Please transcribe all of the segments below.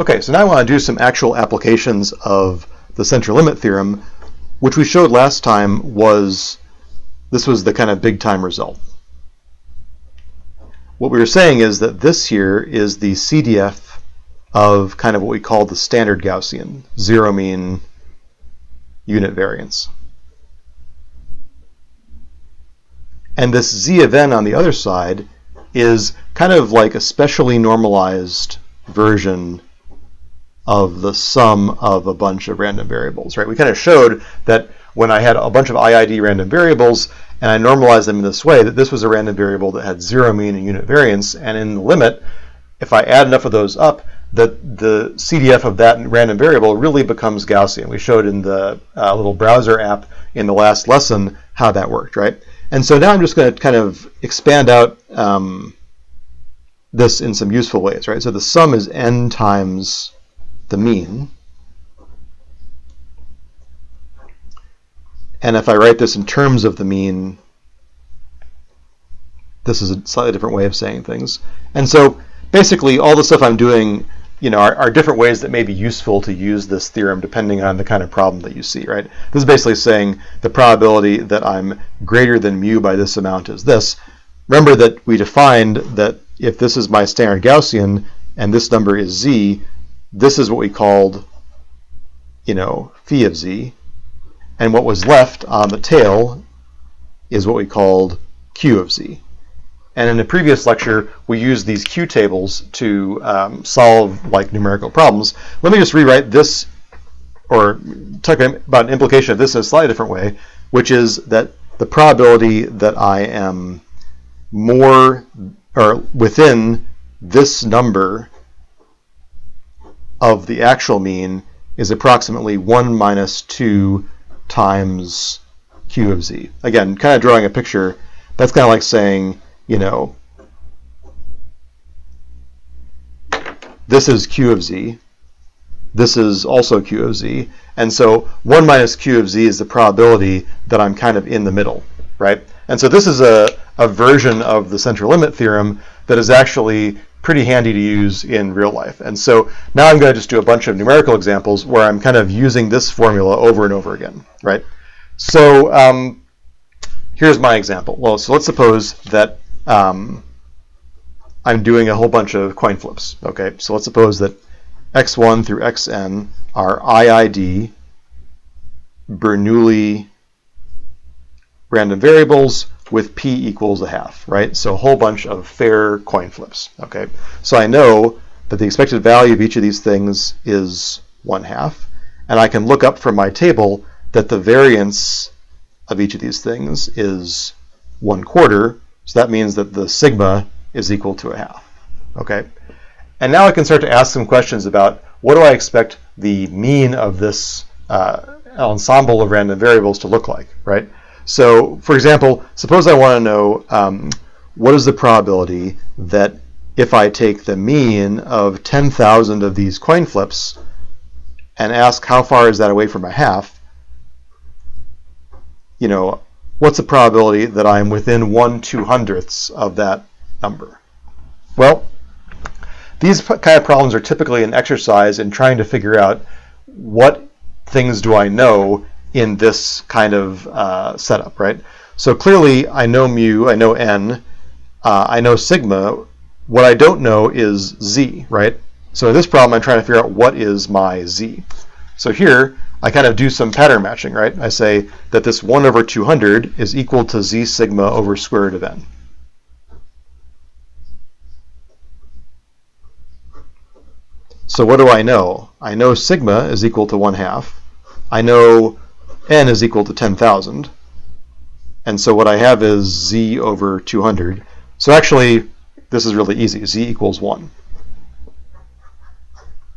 Okay, so now I want to do some actual applications of the central limit theorem, which we showed last time was the kind of big time result. What we were saying is that this here is the CDF of kind of what we call the standard Gaussian, zero mean unit variance. And this Z of n on the other side is kind of like a specially normalized version of the sum of a bunch of random variables, right? We kind of showed that when I had a bunch of IID random variables and I normalized them in this way, that this was a random variable that had zero mean and unit variance, and in the limit, if I add enough of those up, that the CDF of that random variable really becomes Gaussian. We showed in the little browser app in the last lesson how that worked, right? And so now I'm just going to kind of expand out this in some useful ways, right? So the sum is n times the mean. And if I write this in terms of the mean, this is a slightly different way of saying things. And so basically all the stuff I'm doing, are different ways that may be useful to use this theorem depending on the kind of problem that you see, right? This is basically saying the probability that I'm greater than mu by this amount is this. Remember that we defined that if this is my standard Gaussian and this number is z, this is what we called, phi of z. And what was left on the tail is what we called q of z. And in a previous lecture, we used these Q tables to solve numerical problems. Let me just rewrite this, or talk about an implication of this in a slightly different way, which is that the probability that I am more or within this number of the actual mean is approximately 1 minus 2 times q of z. Again, kind of drawing a picture, that's kind of like saying, this is q of z, this is also q of z, and so 1 minus q of z is the probability that I'm kind of in the middle, right? And so this is a version of the central limit theorem that is actually pretty handy to use in real life. And so now I'm going to just do a bunch of numerical examples where I'm kind of using this formula over and over again, right? So here's my example. Well, so let's suppose that I'm doing a whole bunch of coin flips. Okay, so let's suppose that x1 through xn are IID Bernoulli random variables with p equals a half, right? So a whole bunch of fair coin flips. Okay, so I know that the expected value of each of these things is 1/2, and I can look up from my table that the variance of each of these things is 1/4. So that means that the sigma is equal to a half. Okay, and now I can start to ask some questions about what do I expect the mean of this ensemble of random variables to look like, right? So, for example, suppose I want to know what is the probability that if I take the mean of 10,000 of these coin flips and ask how far is that away from a half, what's the probability that I'm within 1/200ths of that number? Well, these kind of problems are typically an exercise in trying to figure out what things do I know in this kind of setup, right? So clearly I know mu, I know n, I know sigma. What I don't know is z, right? So in this problem I'm trying to figure out what is my z. So here I kind of do some pattern matching, right? I say that this 1/200 is equal to z sigma over square root of n. So what do I know? I know sigma is equal to 1/2. I know n is equal to 10,000. And so what I have is z over 200. So actually, this is really easy. Z equals 1.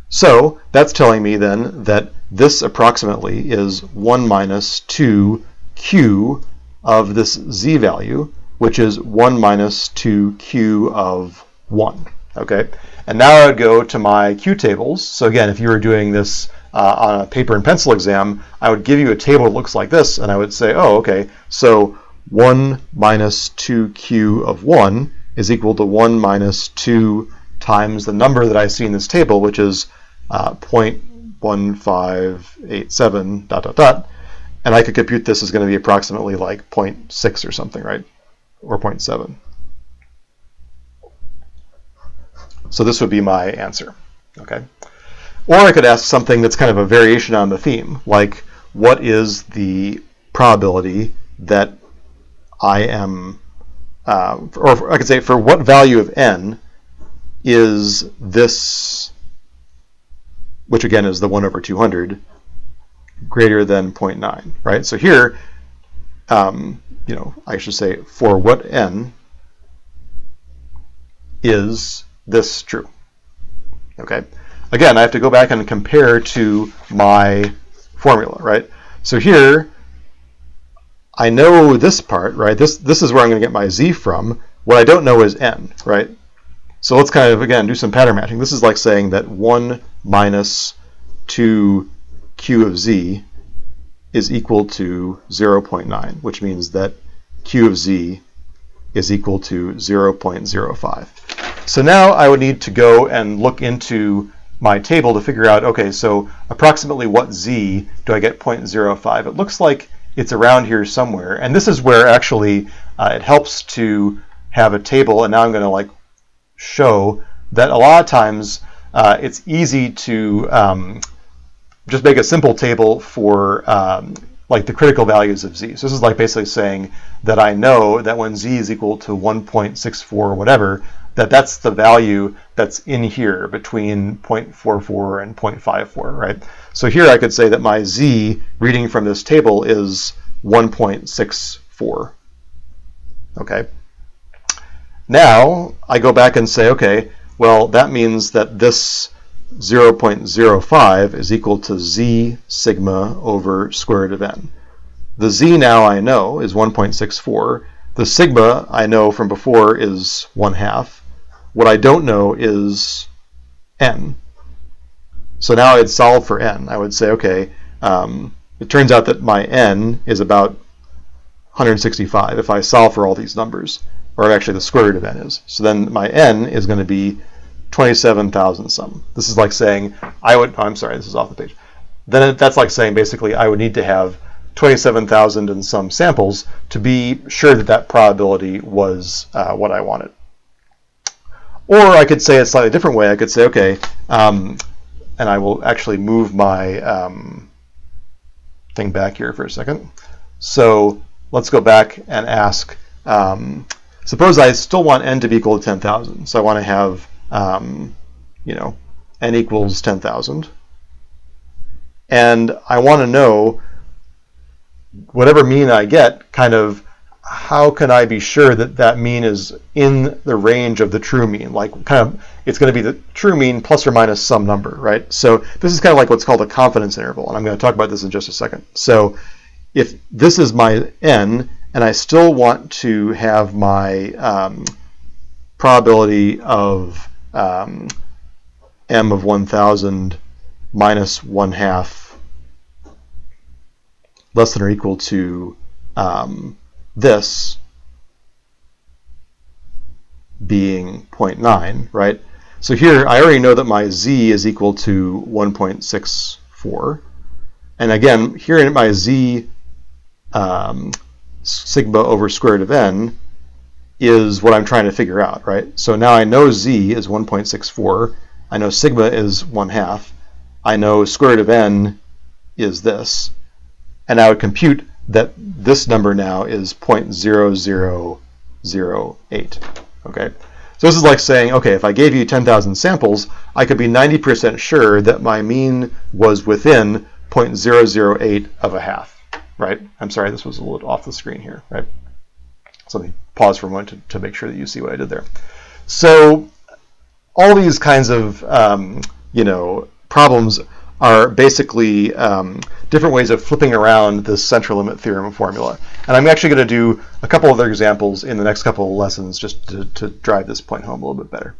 So that's telling me then that this approximately is 1 minus 2q of this z value, which is 1 minus 2q of 1. Okay, and now I would go to my q tables. So again, if you were doing this on a paper and pencil exam, I would give you a table that looks like this, and I would say, oh, okay, so 1 minus 2q of 1 is equal to 1 minus 2 times the number that I see in this table, which is 0.1587 ... and I could compute this is going to be approximately like 0.6 or something, right? Or 0.7. So this would be my answer, okay? Or I could ask something that's kind of a variation on the theme, like what is the probability that I am, or I could say for what value of n is this, which again is the 1 over 200, greater than 0.9, right? So here, I should say for what n is this true, okay? Again, I have to go back and compare to my formula, right? So here, I know this part, right? This is where I'm going to get my z from. What I don't know is n, right? So let's kind of, again, do some pattern matching. This is like saying that 1 minus 2q of z is equal to 0.9, which means that q of z is equal to 0.05. So now I would need to go and look into my table to figure out, okay, so approximately what z do I get 0.05? It looks like it's around here somewhere. And this is where actually it helps to have a table. And now I'm going to like show that a lot of times it's easy to just make a simple table for like the critical values of z. So this is like basically saying that I know that when z is equal to 1.64 or whatever, that's the value that's in here between 0.44 and 0.54, right? So here I could say that my z reading from this table is 1.64, okay? Now I go back and say, okay, well, that means that this 0.05 is equal to z sigma over square root of n. The z now I know is 1.64. The sigma I know from before is 1/2. What I don't know is n. So now I'd solve for n. I would say, okay, it turns out that my n is about 165 if I solve for all these numbers, or actually the square root of n is. So then my n is going to be 27,000 some. This is like saying I'm sorry, this is off the page. Then that's like saying basically I would need to have 27,000 and some samples to be sure that that probability was what I wanted. Or I could say it a slightly different way. I could say, okay, and I will actually move my thing back here for a second. So let's go back and ask, suppose I still want n to be equal to 10,000. So I want to have, n equals 10,000. And I want to know whatever mean I get, kind of how can I be sure that that mean is in the range of the true mean? Like kind of, it's going to be the true mean plus or minus some number, right? So this is kind of like what's called a confidence interval, and I'm going to talk about this in just a second. So if this is my n, and I still want to have my probability of m of 1,000 minus 1/2 less than or equal to this being 0.9, right? So here I already know that my z is equal to 1.64. And again, here in my z sigma over square root of n is what I'm trying to figure out, right? So now I know z is 1.64. I know sigma is 1/2. I know square root of n is this. And I would compute that this number now is 0.0008, okay? So this is like saying, okay, if I gave you 10,000 samples, I could be 90% sure that my mean was within 0.008 of a half, right? I'm sorry, this was a little off the screen here, right? So let me pause for a moment to make sure that you see what I did there. So all these kinds of, problems are basically different ways of flipping around this central limit theorem formula. And I'm actually going to do a couple other examples in the next couple of lessons just to drive this point home a little bit better.